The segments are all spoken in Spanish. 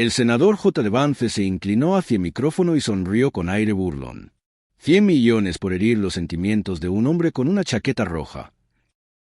El senador J. Vance se inclinó hacia el micrófono y sonrió con aire burlón. 100 millones por herir los sentimientos de un hombre con una chaqueta roja.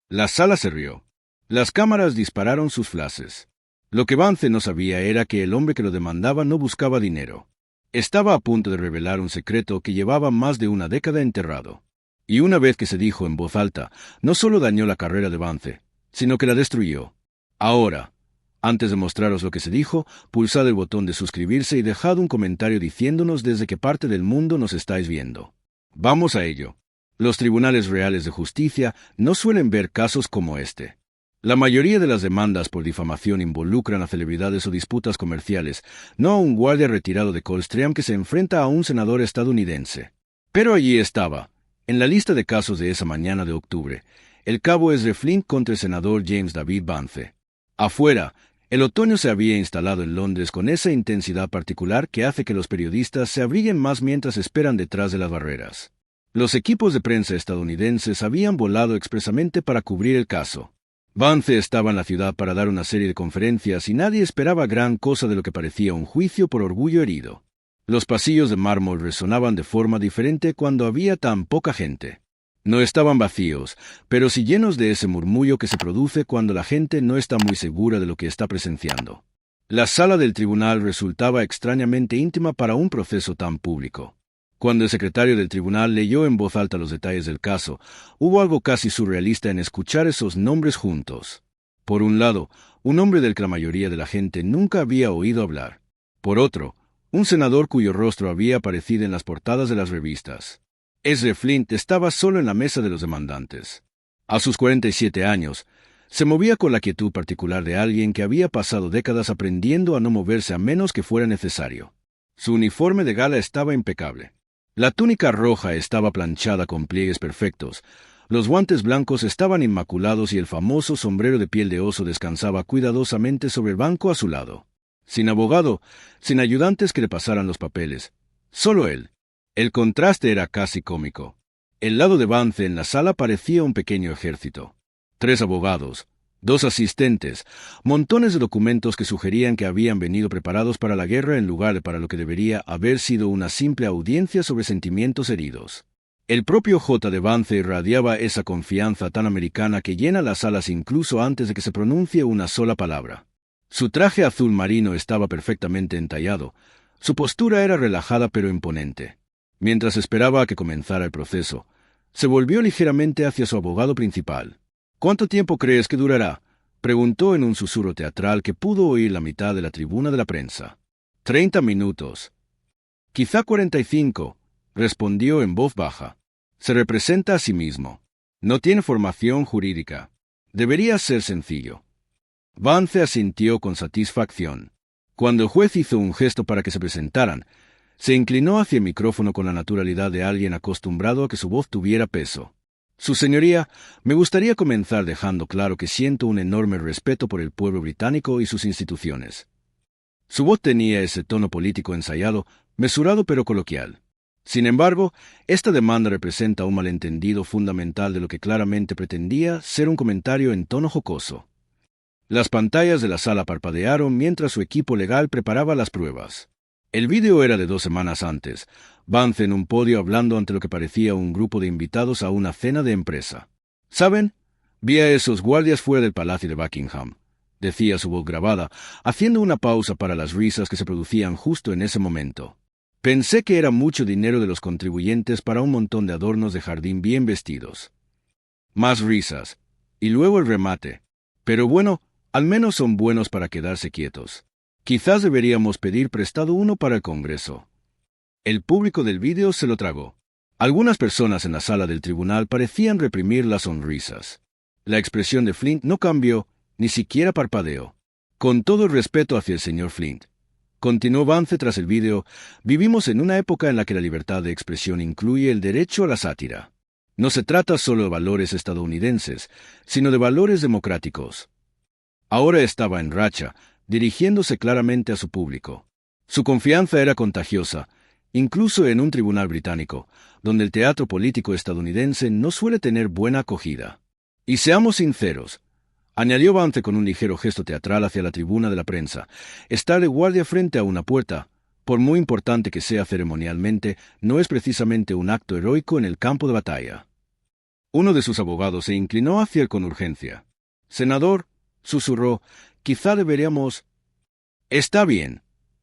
La sala se rió. Las cámaras dispararon sus flashes. Lo que Vance no sabía era que el hombre que lo demandaba no buscaba dinero. Estaba a punto de revelar un secreto que llevaba más de una década enterrado. Y una vez que se dijo en voz alta, no solo dañó la carrera de Vance, sino que la destruyó. Ahora, antes de mostraros lo que se dijo, pulsad el botón de suscribirse y dejad un comentario diciéndonos desde qué parte del mundo nos estáis viendo. Vamos a ello. Los tribunales reales de justicia no suelen ver casos como este. La mayoría de las demandas por difamación involucran a celebridades o disputas comerciales, no a un guardia retirado de Coldstream que se enfrenta a un senador estadounidense. Pero allí estaba, en la lista de casos de esa mañana de octubre, el cabo Ezra Flint contra el senador James David Vance. Afuera, el otoño se había instalado en Londres con esa intensidad particular que hace que los periodistas se abriguen más mientras esperan detrás de las barreras. Los equipos de prensa estadounidenses habían volado expresamente para cubrir el caso. Vance estaba en la ciudad para dar una serie de conferencias y nadie esperaba gran cosa de lo que parecía un juicio por orgullo herido. Los pasillos de mármol resonaban de forma diferente cuando había tan poca gente. No estaban vacíos, pero sí llenos de ese murmullo que se produce cuando la gente no está muy segura de lo que está presenciando. La sala del tribunal resultaba extrañamente íntima para un proceso tan público. Cuando el secretario del tribunal leyó en voz alta los detalles del caso, hubo algo casi surrealista en escuchar esos nombres juntos. Por un lado, un hombre del que la mayoría de la gente nunca había oído hablar. Por otro, un senador cuyo rostro había aparecido en las portadas de las revistas. Ezra Flint estaba solo en la mesa de los demandantes. A sus 47 años, se movía con la quietud particular de alguien que había pasado décadas aprendiendo a no moverse a menos que fuera necesario. Su uniforme de gala estaba impecable. La túnica roja estaba planchada con pliegues perfectos, los guantes blancos estaban inmaculados y el famoso sombrero de piel de oso descansaba cuidadosamente sobre el banco a su lado. Sin abogado, sin ayudantes que le pasaran los papeles, solo él. El contraste era casi cómico. El lado de Vance en la sala parecía un pequeño ejército. 3 abogados, 2 asistentes, montones de documentos que sugerían que habían venido preparados para la guerra en lugar de para lo que debería haber sido una simple audiencia sobre sentimientos heridos. El propio J. Vance irradiaba esa confianza tan americana que llena las salas incluso antes de que se pronuncie una sola palabra. Su traje azul marino estaba perfectamente entallado, su postura era relajada pero imponente. Mientras esperaba a que comenzara el proceso, se volvió ligeramente hacia su abogado principal. «¿Cuánto tiempo crees que durará?», preguntó en un susurro teatral que pudo oír la mitad de la tribuna de la prensa. 30 minutos. «Quizá 45», respondió en voz baja. Se representa a sí mismo. No tiene formación jurídica. Debería ser sencillo. Vance asintió con satisfacción. Cuando el juez hizo un gesto para que se presentaran, se inclinó hacia el micrófono con la naturalidad de alguien acostumbrado a que su voz tuviera peso. «Su señoría, me gustaría comenzar dejando claro que siento un enorme respeto por el pueblo británico y sus instituciones». Su voz tenía ese tono político ensayado, mesurado pero coloquial. Sin embargo, esta demanda representa un malentendido fundamental de lo que claramente pretendía ser un comentario en tono jocoso. Las pantallas de la sala parpadearon mientras su equipo legal preparaba las pruebas. El vídeo era de 2 semanas antes, Vance en un podio hablando ante lo que parecía un grupo de invitados a una cena de empresa. «¿Saben? Vi a esos guardias fuera del Palacio de Buckingham», decía su voz grabada, haciendo una pausa para las risas que se producían justo en ese momento. «Pensé que era mucho dinero de los contribuyentes para un montón de adornos de jardín bien vestidos». Más risas. Y luego el remate. «Pero bueno, al menos son buenos para quedarse quietos. Quizás deberíamos pedir prestado uno para el Congreso». El público del vídeo se lo tragó. Algunas personas en la sala del tribunal parecían reprimir las sonrisas. La expresión de Flint no cambió, ni siquiera parpadeó. «Con todo el respeto hacia el señor Flint», continuó Vance tras el vídeo, «vivimos en una época en la que la libertad de expresión incluye el derecho a la sátira. No se trata solo de valores estadounidenses, sino de valores democráticos». Ahora estaba en racha, dirigiéndose claramente a su público. Su confianza era contagiosa, incluso en un tribunal británico, donde el teatro político estadounidense no suele tener buena acogida. Y seamos sinceros, añadió Vance con un ligero gesto teatral hacia la tribuna de la prensa. Estar de guardia frente a una puerta, por muy importante que sea ceremonialmente, no es precisamente un acto heroico en el campo de batalla. Uno de sus abogados se inclinó hacia él con urgencia. «Senador», susurró, «quizá deberíamos...» «Está bien»,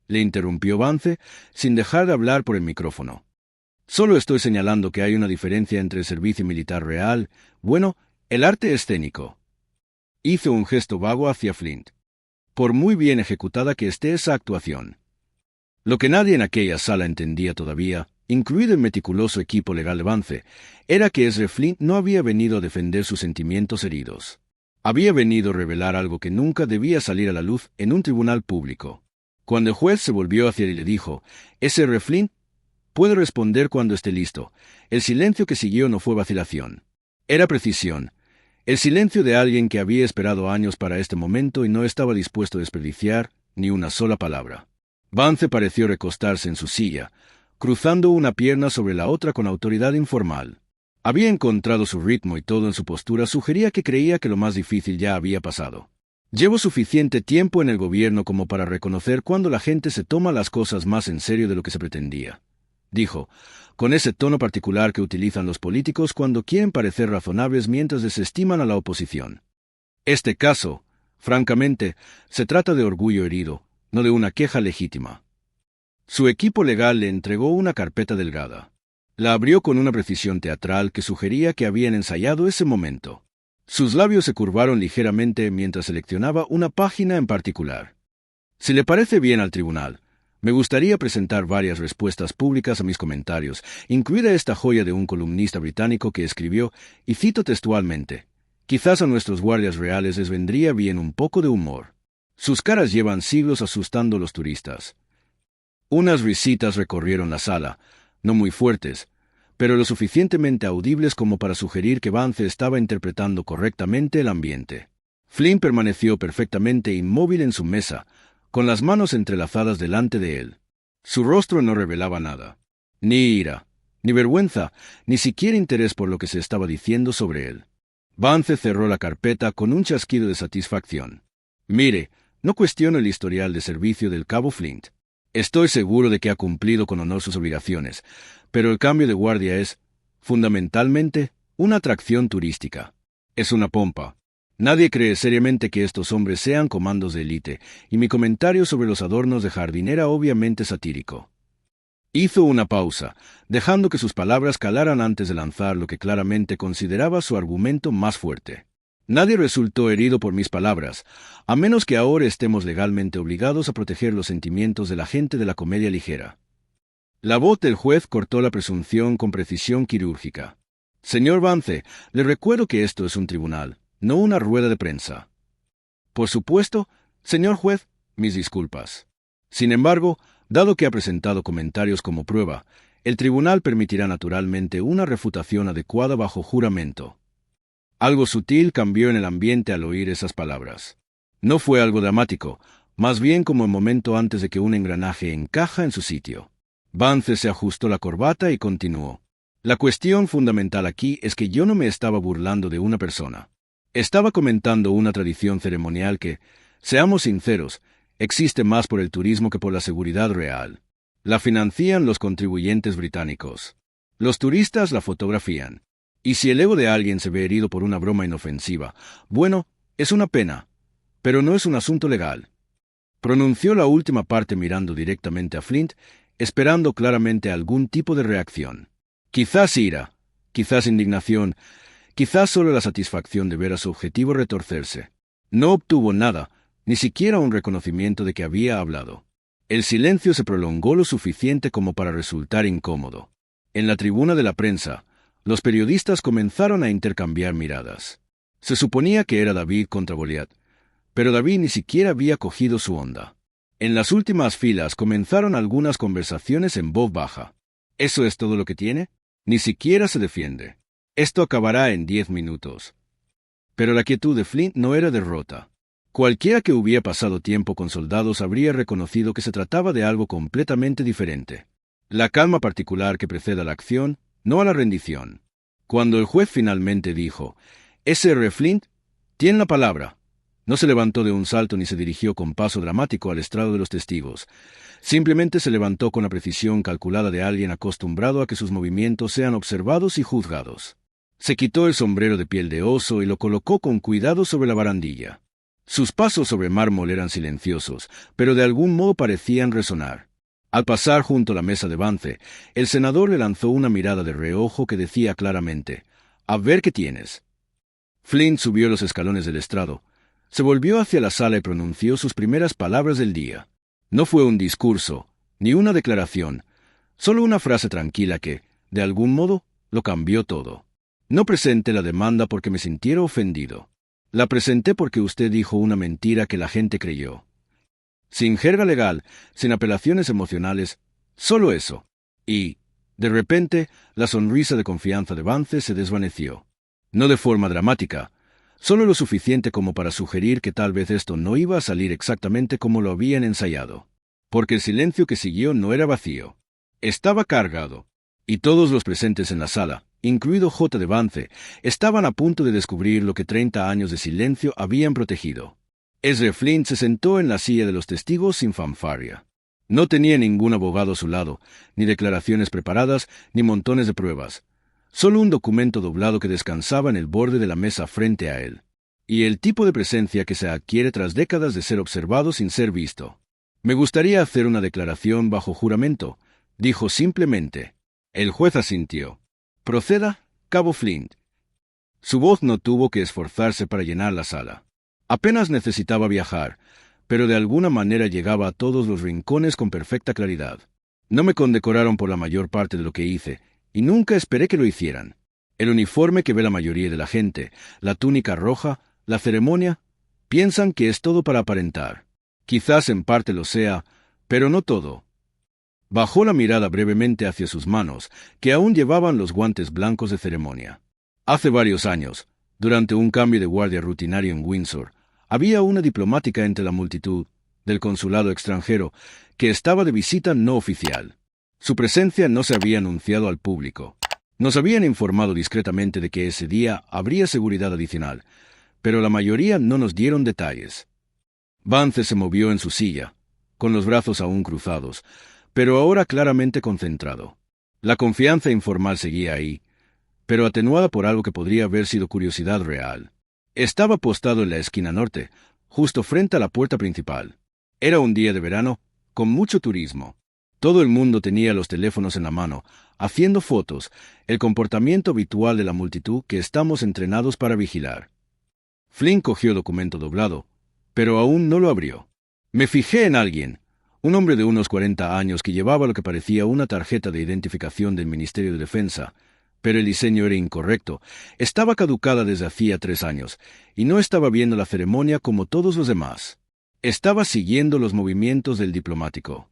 le interrumpió Vance, sin dejar de hablar por el micrófono. «Solo estoy señalando que hay una diferencia entre el servicio militar real, bueno, el arte escénico». Hizo un gesto vago hacia Flint. «Por muy bien ejecutada que esté esa actuación». Lo que nadie en aquella sala entendía todavía, incluido el meticuloso equipo legal de Vance, era que Ezra Flint no había venido a defender sus sentimientos heridos. Había venido a revelar algo que nunca debía salir a la luz en un tribunal público. Cuando el juez se volvió hacia él y le dijo, «Ezra Flint, puede responder cuando esté listo». El silencio que siguió no fue vacilación. Era precisión. El silencio de alguien que había esperado años para este momento y no estaba dispuesto a desperdiciar ni una sola palabra. Vance pareció recostarse en su silla, cruzando una pierna sobre la otra con autoridad informal. Había encontrado su ritmo y todo en su postura sugería que creía que lo más difícil ya había pasado. «Llevo suficiente tiempo en el gobierno como para reconocer cuando la gente se toma las cosas más en serio de lo que se pretendía», dijo, con ese tono particular que utilizan los políticos cuando quieren parecer razonables mientras desestiman a la oposición. Este caso, francamente, se trata de orgullo herido, no de una queja legítima. Su equipo legal le entregó una carpeta delgada. La abrió con una precisión teatral que sugería que habían ensayado ese momento. Sus labios se curvaron ligeramente mientras seleccionaba una página en particular. «Si le parece bien al tribunal, me gustaría presentar varias respuestas públicas a mis comentarios, incluida esta joya de un columnista británico que escribió, y cito textualmente, «Quizás a nuestros guardias reales les vendría bien un poco de humor. Sus caras llevan siglos asustando a los turistas». Unas risitas recorrieron la sala, no muy fuertes, pero lo suficientemente audibles como para sugerir que Vance estaba interpretando correctamente el ambiente. Flynn permaneció perfectamente inmóvil en su mesa, con las manos entrelazadas delante de él. Su rostro no revelaba nada. Ni ira, ni vergüenza, ni siquiera interés por lo que se estaba diciendo sobre él. Vance cerró la carpeta con un chasquido de satisfacción. «Mire, no cuestiono el historial de servicio del cabo Flint. Estoy seguro de que ha cumplido con honor sus obligaciones, pero el cambio de guardia es, fundamentalmente, una atracción turística. Es una pompa. Nadie cree seriamente que estos hombres sean comandos de élite, y mi comentario sobre los adornos de jardín era obviamente satírico». Hizo una pausa, dejando que sus palabras calaran antes de lanzar lo que claramente consideraba su argumento más fuerte. «Nadie resultó herido por mis palabras, a menos que ahora estemos legalmente obligados a proteger los sentimientos de la gente de la comedia ligera». La voz del juez cortó la presunción con precisión quirúrgica. «Señor Vance, le recuerdo que esto es un tribunal, no una rueda de prensa». «Por supuesto, señor juez, mis disculpas. Sin embargo, dado que ha presentado comentarios como prueba, el tribunal permitirá naturalmente una refutación adecuada bajo juramento». Algo sutil cambió en el ambiente al oír esas palabras. No fue algo dramático, más bien como el momento antes de que un engranaje encaja en su sitio. Vance se ajustó la corbata y continuó. «La cuestión fundamental aquí es que yo no me estaba burlando de una persona. Estaba comentando una tradición ceremonial que, seamos sinceros, existe más por el turismo que por la seguridad real. La financian los contribuyentes británicos. Los turistas la fotografían. Y si el ego de alguien se ve herido por una broma inofensiva, bueno, es una pena, pero no es un asunto legal». Pronunció la última parte mirando directamente a Flint, esperando claramente algún tipo de reacción. Quizás ira, quizás indignación, quizás solo la satisfacción de ver a su objetivo retorcerse. No obtuvo nada, ni siquiera un reconocimiento de que había hablado. El silencio se prolongó lo suficiente como para resultar incómodo. En la tribuna de la prensa, los periodistas comenzaron a intercambiar miradas. Se suponía que era David contra Goliat, pero David ni siquiera había cogido su onda. En las últimas filas comenzaron algunas conversaciones en voz baja. ¿Eso es todo lo que tiene? Ni siquiera se defiende. Esto acabará en 10 minutos. Pero la quietud de Flint no era derrota. Cualquiera que hubiera pasado tiempo con soldados habría reconocido que se trataba de algo completamente diferente. La calma particular que precede a la acción, no a la rendición. Cuando el juez finalmente dijo, «Sr. Flint, tiene la palabra», No se levantó de un salto ni se dirigió con paso dramático al estrado de los testigos. Simplemente se levantó con la precisión calculada de alguien acostumbrado a que sus movimientos sean observados y juzgados. Se quitó el sombrero de piel de oso y lo colocó con cuidado sobre la barandilla. Sus pasos sobre mármol eran silenciosos, pero de algún modo parecían resonar. Al pasar junto a la mesa de Vance, el senador le lanzó una mirada de reojo que decía claramente: «A ver qué tienes». Flint subió los escalones del estrado. Se volvió hacia la sala y pronunció sus primeras palabras del día. No fue un discurso, ni una declaración, solo una frase tranquila que, de algún modo, lo cambió todo. No presenté la demanda porque me sintiera ofendido. La presenté porque usted dijo una mentira que la gente creyó. Sin jerga legal, sin apelaciones emocionales, solo eso. Y, de repente, la sonrisa de confianza de Vance se desvaneció. No de forma dramática, solo lo suficiente como para sugerir que tal vez esto no iba a salir exactamente como lo habían ensayado. Porque el silencio que siguió no era vacío. Estaba cargado. Y todos los presentes en la sala, incluido J. de Vance, estaban a punto de descubrir lo que 30 años de silencio habían protegido. Ezra Flint se sentó en la silla de los testigos sin fanfarria. No tenía ningún abogado a su lado, ni declaraciones preparadas, ni montones de pruebas. Solo un documento doblado que descansaba en el borde de la mesa frente a él. Y el tipo de presencia que se adquiere tras décadas de ser observado sin ser visto. «Me gustaría hacer una declaración bajo juramento», dijo simplemente. El juez asintió. «Proceda, cabo Flint». Su voz no tuvo que esforzarse para llenar la sala. Apenas necesitaba viajar, pero de alguna manera llegaba a todos los rincones con perfecta claridad. No me condecoraron por la mayor parte de lo que hice, y nunca esperé que lo hicieran. El uniforme que ve la mayoría de la gente, la túnica roja, la ceremonia, piensan que es todo para aparentar. Quizás en parte lo sea, pero no todo. Bajó la mirada brevemente hacia sus manos, que aún llevaban los guantes blancos de ceremonia. Hace varios años, durante un cambio de guardia rutinario en Windsor, había una diplomática entre la multitud del consulado extranjero que estaba de visita no oficial. Su presencia no se había anunciado al público. Nos habían informado discretamente de que ese día habría seguridad adicional, pero la mayoría no nos dieron detalles. Vance se movió en su silla, con los brazos aún cruzados, pero ahora claramente concentrado. La confianza informal seguía ahí, pero atenuada por algo que podría haber sido curiosidad real. Estaba postado en la esquina norte, justo frente a la puerta principal. Era un día de verano, con mucho turismo. Todo el mundo tenía los teléfonos en la mano, haciendo fotos, el comportamiento habitual de la multitud que estamos entrenados para vigilar. Flynn cogió el documento doblado, pero aún no lo abrió. Me fijé en alguien, un hombre de unos 40 años que llevaba lo que parecía una tarjeta de identificación del Ministerio de Defensa, pero el diseño era incorrecto, estaba caducada desde hacía 3 años, y no estaba viendo la ceremonia como todos los demás. Estaba siguiendo los movimientos del diplomático.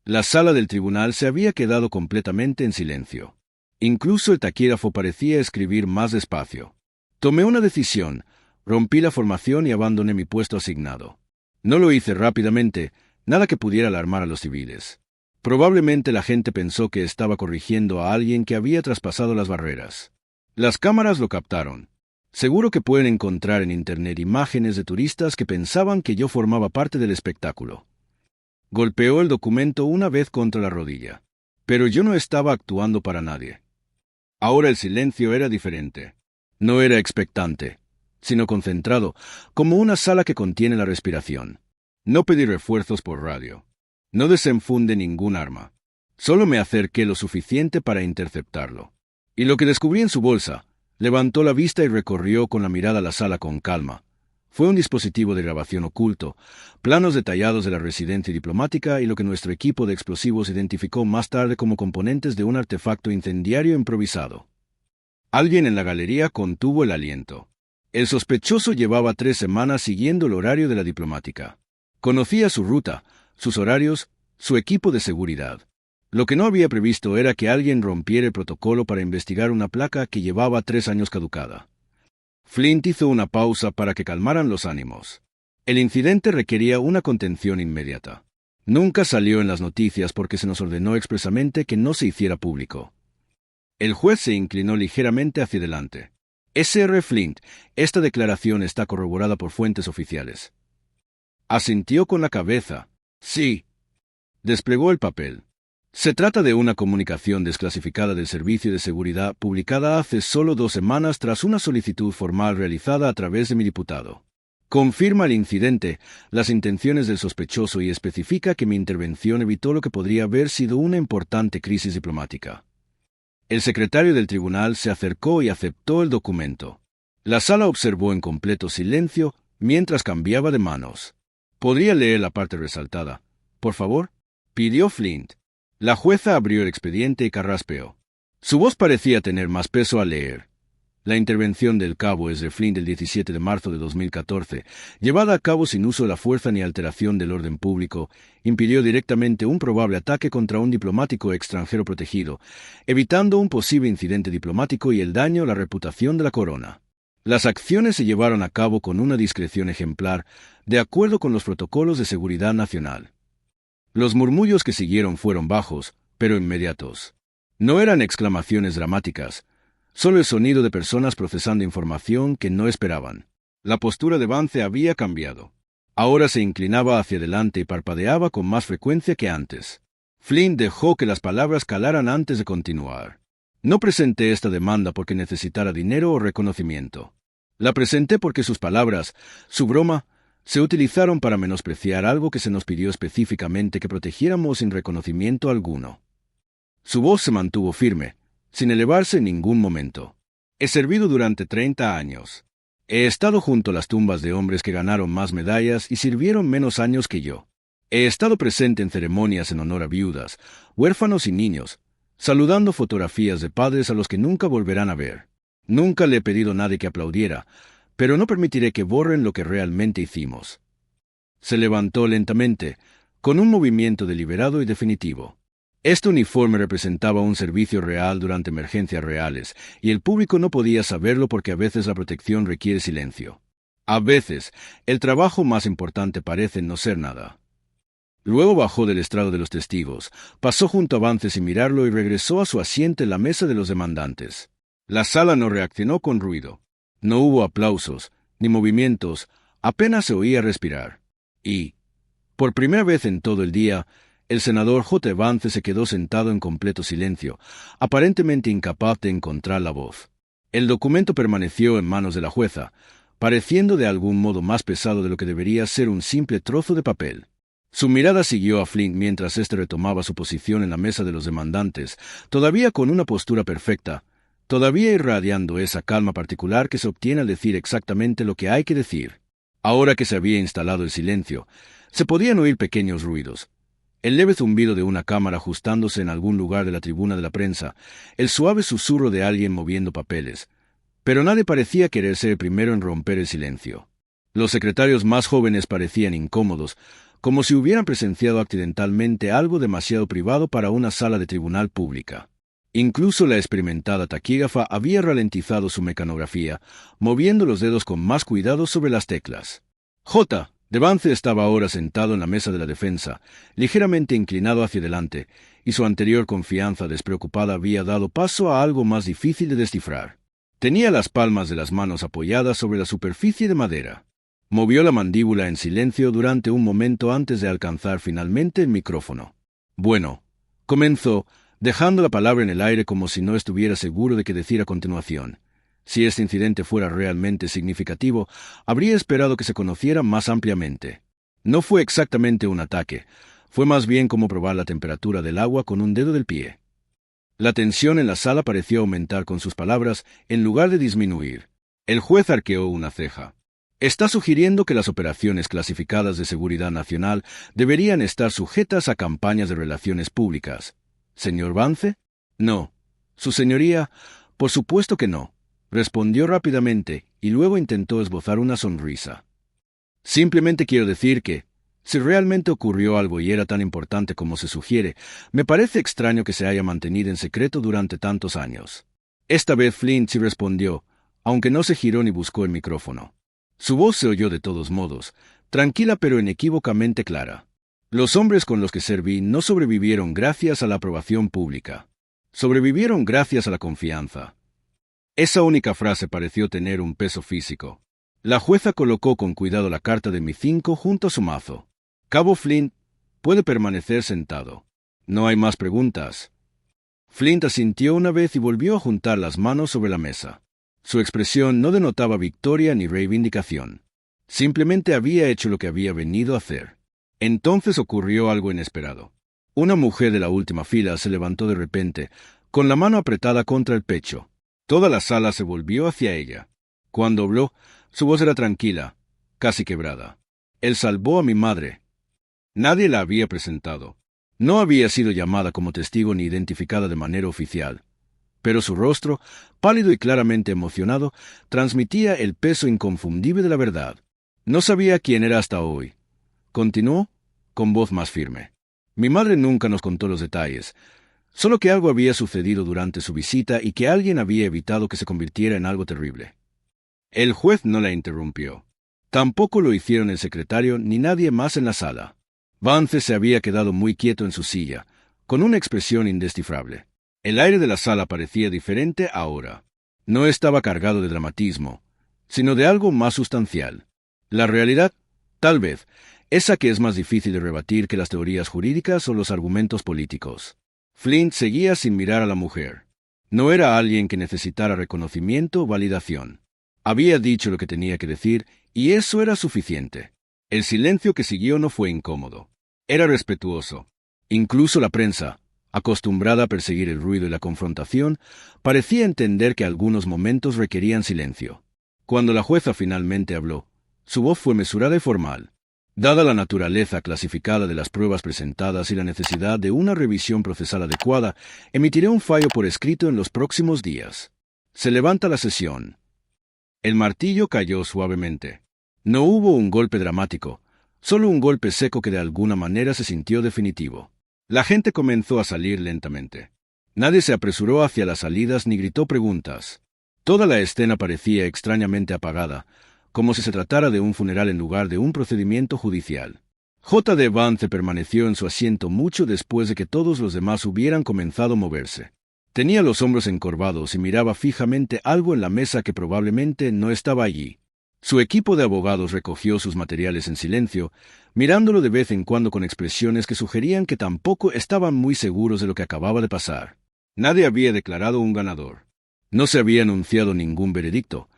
La sala del tribunal se había quedado completamente en silencio. Incluso el taquígrafo parecía escribir más despacio. Tomé una decisión, rompí la formación y abandoné mi puesto asignado. No lo hice rápidamente, nada que pudiera alarmar a los civiles. Probablemente la gente pensó que estaba corrigiendo a alguien que había traspasado las barreras. Las cámaras lo captaron. Seguro que pueden encontrar en Internet imágenes de turistas que pensaban que yo formaba parte del espectáculo. Golpeó el documento una vez contra la rodilla. Pero yo no estaba actuando para nadie. Ahora el silencio era diferente. No era expectante, sino concentrado, como una sala que contiene la respiración. No pedí refuerzos por radio. No desenfundé ningún arma. Solo me acerqué lo suficiente para interceptarlo. Y lo que descubrí en su bolsa, levantó la vista y recorrió con la mirada la sala con calma. Fue un dispositivo de grabación oculto, planos detallados de la residencia diplomática y lo que nuestro equipo de explosivos identificó más tarde como componentes de un artefacto incendiario improvisado. Alguien en la galería contuvo el aliento. El sospechoso llevaba 3 semanas siguiendo el horario de la diplomática. Conocía su ruta, sus horarios, su equipo de seguridad. Lo que no había previsto era que alguien rompiera el protocolo para investigar una placa que llevaba 3 años caducada. Flint hizo una pausa para que calmaran los ánimos. El incidente requería una contención inmediata. Nunca salió en las noticias porque se nos ordenó expresamente que no se hiciera público. El juez se inclinó ligeramente hacia adelante. Sr. Flint, esta declaración está corroborada por fuentes oficiales. Asintió con la cabeza. Sí. Desplegó el papel. Se trata de una comunicación desclasificada del Servicio de Seguridad publicada hace solo 2 semanas tras una solicitud formal realizada a través de mi diputado. Confirma el incidente, las intenciones del sospechoso y especifica que mi intervención evitó lo que podría haber sido una importante crisis diplomática. El secretario del tribunal se acercó y aceptó el documento. La sala observó en completo silencio mientras cambiaba de manos. ¿Podría leer la parte resaltada, por favor?, pidió Flint. La jueza abrió el expediente y carraspeó. Su voz parecía tener más peso al leer. La intervención del cabo Ezra Flint del 17 de marzo de 2014, llevada a cabo sin uso de la fuerza ni alteración del orden público, impidió directamente un probable ataque contra un diplomático extranjero protegido, evitando un posible incidente diplomático y el daño a la reputación de la corona. Las acciones se llevaron a cabo con una discreción ejemplar, de acuerdo con los protocolos de seguridad nacional. Los murmullos que siguieron fueron bajos, pero inmediatos. No eran exclamaciones dramáticas, solo el sonido de personas procesando información que no esperaban. La postura de Vance había cambiado. Ahora se inclinaba hacia adelante y parpadeaba con más frecuencia que antes. Flint dejó que las palabras calaran antes de continuar. No presenté esta demanda porque necesitara dinero o reconocimiento. La presenté porque sus palabras, su broma, se utilizaron para menospreciar algo que se nos pidió específicamente que protegiéramos sin reconocimiento alguno. Su voz se mantuvo firme, sin elevarse en ningún momento. He servido durante 30 años. He estado junto a las tumbas de hombres que ganaron más medallas y sirvieron menos años que yo. He estado presente en ceremonias en honor a viudas, huérfanos y niños, saludando fotografías de padres a los que nunca volverán a ver. Nunca le he pedido a nadie que aplaudiera, pero no permitiré que borren lo que realmente hicimos. Se levantó lentamente, con un movimiento deliberado y definitivo. Este uniforme representaba un servicio real durante emergencias reales, y el público no podía saberlo porque a veces la protección requiere silencio. A veces, el trabajo más importante parece no ser nada. Luego bajó del estrado de los testigos, pasó junto a Vance sin mirarlo y regresó a su asiento en la mesa de los demandantes. La sala no reaccionó con ruido. No hubo aplausos, ni movimientos, apenas se oía respirar. Y, por primera vez en todo el día, el senador J. Vance se quedó sentado en completo silencio, aparentemente incapaz de encontrar la voz. El documento permaneció en manos de la jueza, pareciendo de algún modo más pesado de lo que debería ser un simple trozo de papel. Su mirada siguió a Flint mientras éste retomaba su posición en la mesa de los demandantes, todavía con una postura perfecta, todavía irradiando esa calma particular que se obtiene al decir exactamente lo que hay que decir. Ahora que se había instalado el silencio, se podían oír pequeños ruidos. El leve zumbido de una cámara ajustándose en algún lugar de la tribuna de la prensa, el suave susurro de alguien moviendo papeles. Pero nadie parecía querer ser el primero en romper el silencio. Los secretarios más jóvenes parecían incómodos, como si hubieran presenciado accidentalmente algo demasiado privado para una sala de tribunal pública. Incluso la experimentada taquígrafa había ralentizado su mecanografía, moviendo los dedos con más cuidado sobre las teclas. J. Vance estaba ahora sentado en la mesa de la defensa, ligeramente inclinado hacia adelante, y su anterior confianza despreocupada había dado paso a algo más difícil de descifrar. Tenía las palmas de las manos apoyadas sobre la superficie de madera. Movió la mandíbula en silencio durante un momento antes de alcanzar finalmente el micrófono. Bueno, comenzó, dejando la palabra en el aire como si no estuviera seguro de qué decir a continuación. Si este incidente fuera realmente significativo, habría esperado que se conociera más ampliamente. No fue exactamente un ataque, fue más bien como probar la temperatura del agua con un dedo del pie. La tensión en la sala pareció aumentar con sus palabras en lugar de disminuir. El juez arqueó una ceja. Está sugiriendo que las operaciones clasificadas de seguridad nacional deberían estar sujetas a campañas de relaciones públicas. ¿Señor Vance? No. Su señoría, por supuesto que no. Respondió rápidamente y luego intentó esbozar una sonrisa. Simplemente quiero decir que, si realmente ocurrió algo y era tan importante como se sugiere, me parece extraño que se haya mantenido en secreto durante tantos años. Esta vez Flint sí respondió, aunque no se giró ni buscó el micrófono. Su voz se oyó de todos modos, tranquila pero inequívocamente clara. Los hombres con los que serví no sobrevivieron gracias a la aprobación pública. Sobrevivieron gracias a la confianza. Esa única frase pareció tener un peso físico. La jueza colocó con cuidado la carta de Mi-5 junto a su mazo. Cabo Flint puede permanecer sentado. No hay más preguntas. Flint asintió una vez y volvió a juntar las manos sobre la mesa. Su expresión no denotaba victoria ni reivindicación. Simplemente había hecho lo que había venido a hacer. Entonces ocurrió algo inesperado. Una mujer de la última fila se levantó de repente, con la mano apretada contra el pecho. Toda la sala se volvió hacia ella. Cuando habló, su voz era tranquila, casi quebrada. Él salvó a mi madre. Nadie la había presentado. No había sido llamada como testigo ni identificada de manera oficial. Pero su rostro, pálido y claramente emocionado, transmitía el peso inconfundible de la verdad. No sabía quién era hasta hoy. Continuó, con voz más firme. Mi madre nunca nos contó los detalles, solo que algo había sucedido durante su visita y que alguien había evitado que se convirtiera en algo terrible. El juez no la interrumpió. Tampoco lo hicieron el secretario ni nadie más en la sala. Vance se había quedado muy quieto en su silla, con una expresión indescifrable. El aire de la sala parecía diferente ahora. No estaba cargado de dramatismo, sino de algo más sustancial. La realidad, tal vez, esa que es más difícil de rebatir que las teorías jurídicas o los argumentos políticos. Flint seguía sin mirar a la mujer. No era alguien que necesitara reconocimiento o validación. Había dicho lo que tenía que decir, y eso era suficiente. El silencio que siguió no fue incómodo. Era respetuoso. Incluso la prensa, acostumbrada a perseguir el ruido y la confrontación, parecía entender que algunos momentos requerían silencio. Cuando la jueza finalmente habló, su voz fue mesurada y formal. Dada la naturaleza clasificada de las pruebas presentadas y la necesidad de una revisión procesal adecuada, emitiré un fallo por escrito en los próximos días. Se levanta la sesión. El martillo cayó suavemente. No hubo un golpe dramático, solo un golpe seco que de alguna manera se sintió definitivo. La gente comenzó a salir lentamente. Nadie se apresuró hacia las salidas ni gritó preguntas. Toda la escena parecía extrañamente apagada, como si se tratara de un funeral en lugar de un procedimiento judicial. J.D. Vance permaneció en su asiento mucho después de que todos los demás hubieran comenzado a moverse. Tenía los hombros encorvados y miraba fijamente algo en la mesa que probablemente no estaba allí. Su equipo de abogados recogió sus materiales en silencio, mirándolo de vez en cuando con expresiones que sugerían que tampoco estaban muy seguros de lo que acababa de pasar. Nadie había declarado un ganador. No se había anunciado ningún veredicto,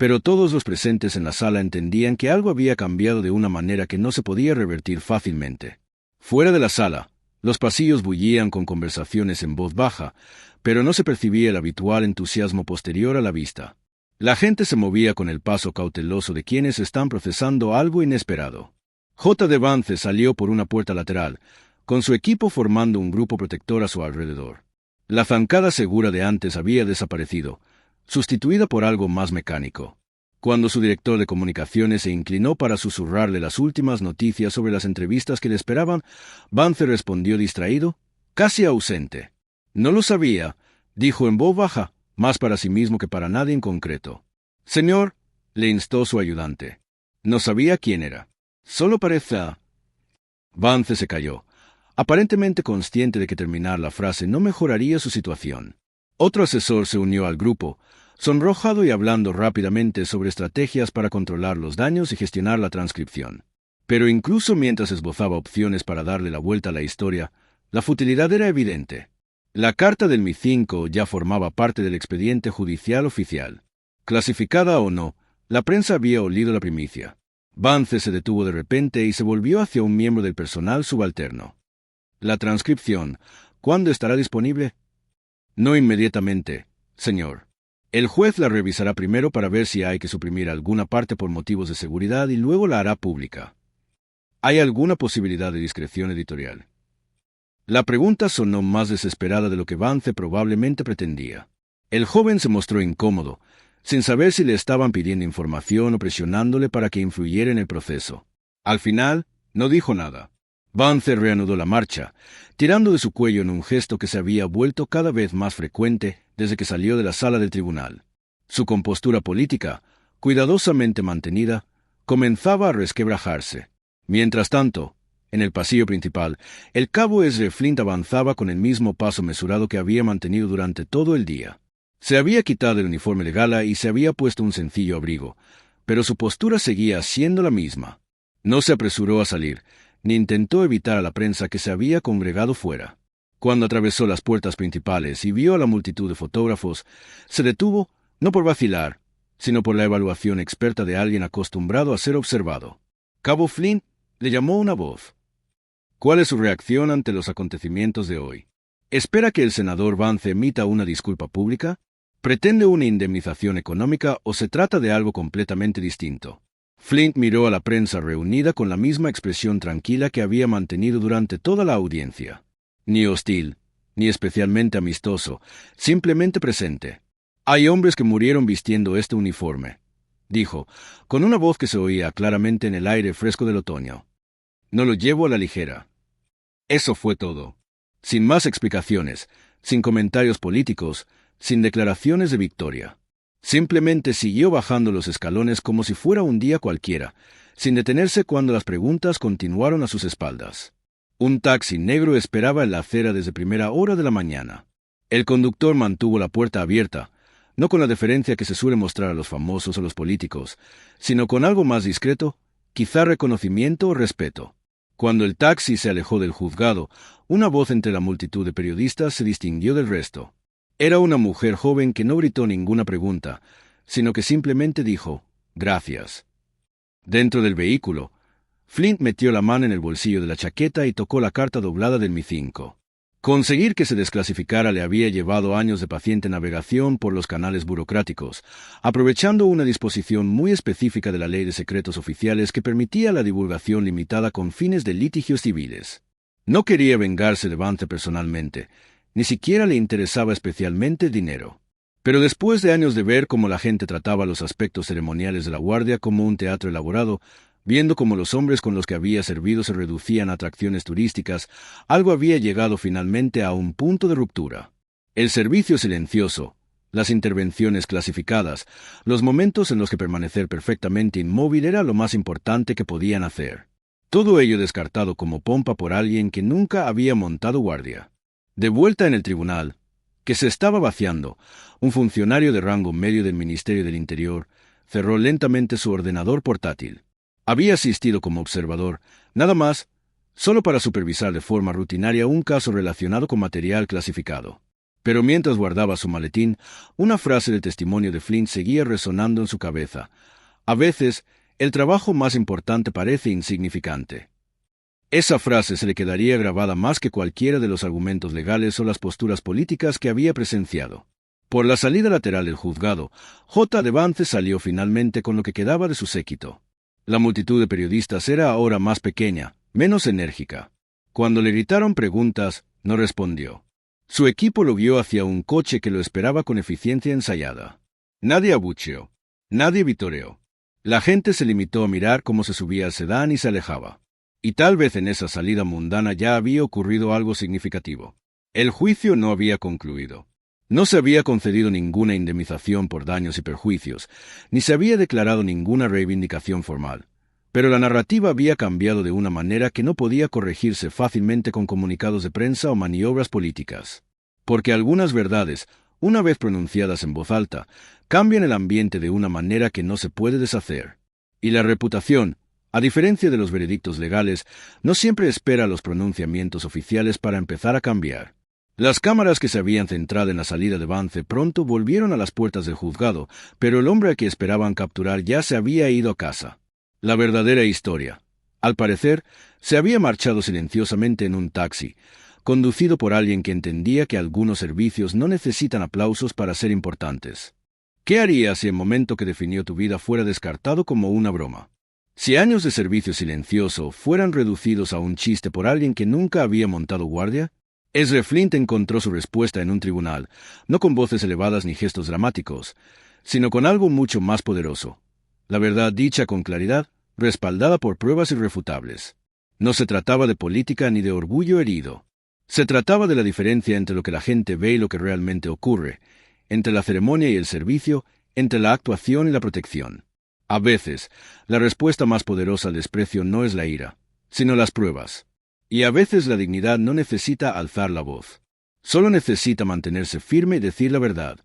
pero todos los presentes en la sala entendían que algo había cambiado de una manera que no se podía revertir fácilmente. Fuera de la sala, los pasillos bullían con conversaciones en voz baja, pero no se percibía el habitual entusiasmo posterior a la vista. La gente se movía con el paso cauteloso de quienes están procesando algo inesperado. J.D. Vance salió por una puerta lateral, con su equipo formando un grupo protector a su alrededor. La zancada segura de antes había desaparecido, sustituida por algo más mecánico. Cuando su director de comunicaciones se inclinó para susurrarle las últimas noticias sobre las entrevistas que le esperaban, Vance respondió distraído, casi ausente. No lo sabía, dijo en voz baja, más para sí mismo que para nadie en concreto. Señor, le instó su ayudante. No sabía quién era. Solo parece... Vance se calló, aparentemente consciente de que terminar la frase no mejoraría su situación. Otro asesor se unió al grupo, sonrojado y hablando rápidamente sobre estrategias para controlar los daños y gestionar la transcripción. Pero incluso mientras esbozaba opciones para darle la vuelta a la historia, la futilidad era evidente. La carta del Mi-5 ya formaba parte del expediente judicial oficial. Clasificada o no, la prensa había olido la primicia. Vance se detuvo de repente y se volvió hacia un miembro del personal subalterno. La transcripción, ¿cuándo estará disponible? No inmediatamente, señor. El juez la revisará primero para ver si hay que suprimir alguna parte por motivos de seguridad y luego la hará pública. ¿Hay alguna posibilidad de discreción editorial? La pregunta sonó más desesperada de lo que Vance probablemente pretendía. El joven se mostró incómodo, sin saber si le estaban pidiendo información o presionándole para que influyera en el proceso. Al final, no dijo nada. Vance reanudó la marcha, tirando de su cuello en un gesto que se había vuelto cada vez más frecuente desde que salió de la sala del tribunal. Su compostura política, cuidadosamente mantenida, comenzaba a resquebrajarse. Mientras tanto, en el pasillo principal, el cabo Ezra Flint avanzaba con el mismo paso mesurado que había mantenido durante todo el día. Se había quitado el uniforme de gala y se había puesto un sencillo abrigo, pero su postura seguía siendo la misma. No se apresuró a salir, ni intentó evitar a la prensa que se había congregado fuera. Cuando atravesó las puertas principales y vio a la multitud de fotógrafos, se detuvo, no por vacilar, sino por la evaluación experta de alguien acostumbrado a ser observado. Cabo Flint le llamó una voz. ¿Cuál es su reacción ante los acontecimientos de hoy? ¿Espera que el senador Vance emita una disculpa pública? ¿Pretende una indemnización económica o se trata de algo completamente distinto? Flint miró a la prensa reunida con la misma expresión tranquila que había mantenido durante toda la audiencia. Ni hostil, ni especialmente amistoso, simplemente presente. Hay hombres que murieron vistiendo este uniforme, dijo, con una voz que se oía claramente en el aire fresco del otoño. No lo llevo a la ligera. Eso fue todo. Sin más explicaciones, sin comentarios políticos, sin declaraciones de victoria. Simplemente siguió bajando los escalones como si fuera un día cualquiera, sin detenerse cuando las preguntas continuaron a sus espaldas. Un taxi negro esperaba en la acera desde primera hora de la mañana. El conductor mantuvo la puerta abierta, no con la deferencia que se suele mostrar a los famosos o los políticos, sino con algo más discreto, quizá reconocimiento o respeto. Cuando el taxi se alejó del juzgado, una voz entre la multitud de periodistas se distinguió del resto. Era una mujer joven que no gritó ninguna pregunta, sino que simplemente dijo, «Gracias». Dentro del vehículo, Flint metió la mano en el bolsillo de la chaqueta y tocó la carta doblada del Mi-5. Conseguir que se desclasificara le había llevado años de paciente navegación por los canales burocráticos, aprovechando una disposición muy específica de la Ley de Secretos Oficiales que permitía la divulgación limitada con fines de litigios civiles. No quería vengarse de Vance personalmente, ni siquiera le interesaba especialmente el dinero. Pero después de años de ver cómo la gente trataba los aspectos ceremoniales de la guardia como un teatro elaborado, viendo cómo los hombres con los que había servido se reducían a atracciones turísticas, algo había llegado finalmente a un punto de ruptura. El servicio silencioso, las intervenciones clasificadas, los momentos en los que permanecer perfectamente inmóvil era lo más importante que podían hacer. Todo ello descartado como pompa por alguien que nunca había montado guardia. De vuelta en el tribunal, que se estaba vaciando, un funcionario de rango medio del Ministerio del Interior cerró lentamente su ordenador portátil. Había asistido como observador, nada más, solo para supervisar de forma rutinaria un caso relacionado con material clasificado. Pero mientras guardaba su maletín, una frase del testimonio de Flint seguía resonando en su cabeza. A veces, el trabajo más importante parece insignificante. Esa frase se le quedaría grabada más que cualquiera de los argumentos legales o las posturas políticas que había presenciado. Por la salida lateral del juzgado, J. de Vance salió finalmente con lo que quedaba de su séquito. La multitud de periodistas era ahora más pequeña, menos enérgica. Cuando le gritaron preguntas, no respondió. Su equipo lo guió hacia un coche que lo esperaba con eficiencia ensayada. Nadie abucheó. Nadie vitoreó. La gente se limitó a mirar cómo se subía al sedán y se alejaba. Y tal vez en esa salida mundana ya había ocurrido algo significativo. El juicio no había concluido. No se había concedido ninguna indemnización por daños y perjuicios, ni se había declarado ninguna reivindicación formal. Pero la narrativa había cambiado de una manera que no podía corregirse fácilmente con comunicados de prensa o maniobras políticas. Porque algunas verdades, una vez pronunciadas en voz alta, cambian el ambiente de una manera que no se puede deshacer. Y la reputación, a diferencia de los veredictos legales, no siempre espera los pronunciamientos oficiales para empezar a cambiar. Las cámaras que se habían centrado en la salida de Vance pronto volvieron a las puertas del juzgado, pero el hombre a que esperaban capturar ya se había ido a casa. La verdadera historia, al parecer, se había marchado silenciosamente en un taxi, conducido por alguien que entendía que algunos servicios no necesitan aplausos para ser importantes. ¿Qué harías si el momento que definió tu vida fuera descartado como una broma? Si años de servicio silencioso fueran reducidos a un chiste por alguien que nunca había montado guardia, Ezra Flint encontró su respuesta en un tribunal, no con voces elevadas ni gestos dramáticos, sino con algo mucho más poderoso. La verdad dicha con claridad, respaldada por pruebas irrefutables. No se trataba de política ni de orgullo herido. Se trataba de la diferencia entre lo que la gente ve y lo que realmente ocurre, entre la ceremonia y el servicio, entre la actuación y la protección. A veces, la respuesta más poderosa al desprecio no es la ira, sino las pruebas. Y a veces la dignidad no necesita alzar la voz. Solo necesita mantenerse firme y decir la verdad,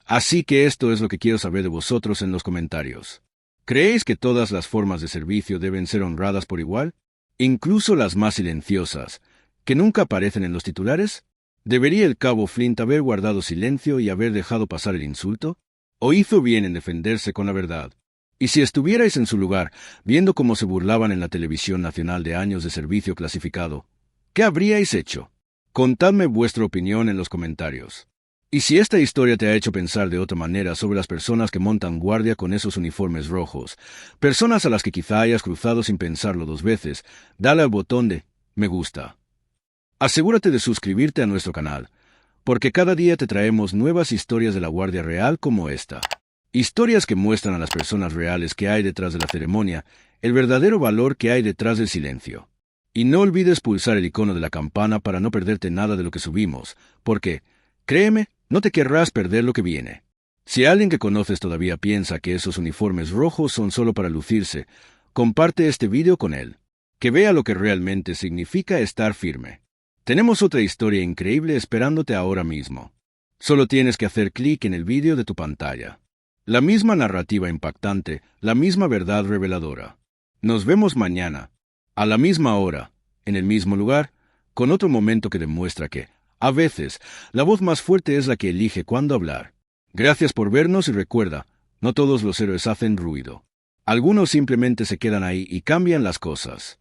Así que esto es lo que quiero saber de vosotros en los comentarios. ¿Creéis que todas las formas de servicio deben ser honradas por igual? ¿Incluso las más silenciosas, que nunca aparecen en los titulares? ¿Debería el cabo Flint haber guardado silencio y haber dejado pasar el insulto? ¿O hizo bien en defenderse con la verdad? Y si estuvierais en su lugar, viendo cómo se burlaban en la televisión nacional de años de servicio clasificado, ¿qué habríais hecho? Contadme vuestra opinión en los comentarios. Y si esta historia te ha hecho pensar de otra manera sobre las personas que montan guardia con esos uniformes rojos, personas a las que quizá hayas cruzado sin pensarlo 2 veces, dale al botón de me gusta. Asegúrate de suscribirte a nuestro canal, porque cada día te traemos nuevas historias de la Guardia Real como esta. Historias que muestran a las personas reales que hay detrás de la ceremonia, el verdadero valor que hay detrás del silencio. Y no olvides pulsar el icono de la campana para no perderte nada de lo que subimos, porque, créeme, no te querrás perder lo que viene. Si alguien que conoces todavía piensa que esos uniformes rojos son solo para lucirse, comparte este video con él. Que vea lo que realmente significa estar firme. Tenemos otra historia increíble esperándote ahora mismo. Solo tienes que hacer clic en el vídeo de tu pantalla. La misma narrativa impactante, la misma verdad reveladora. Nos vemos mañana, a la misma hora, en el mismo lugar, con otro momento que demuestra que, a veces, la voz más fuerte es la que elige cuándo hablar. Gracias por vernos y recuerda, no todos los héroes hacen ruido. Algunos simplemente se quedan ahí y cambian las cosas.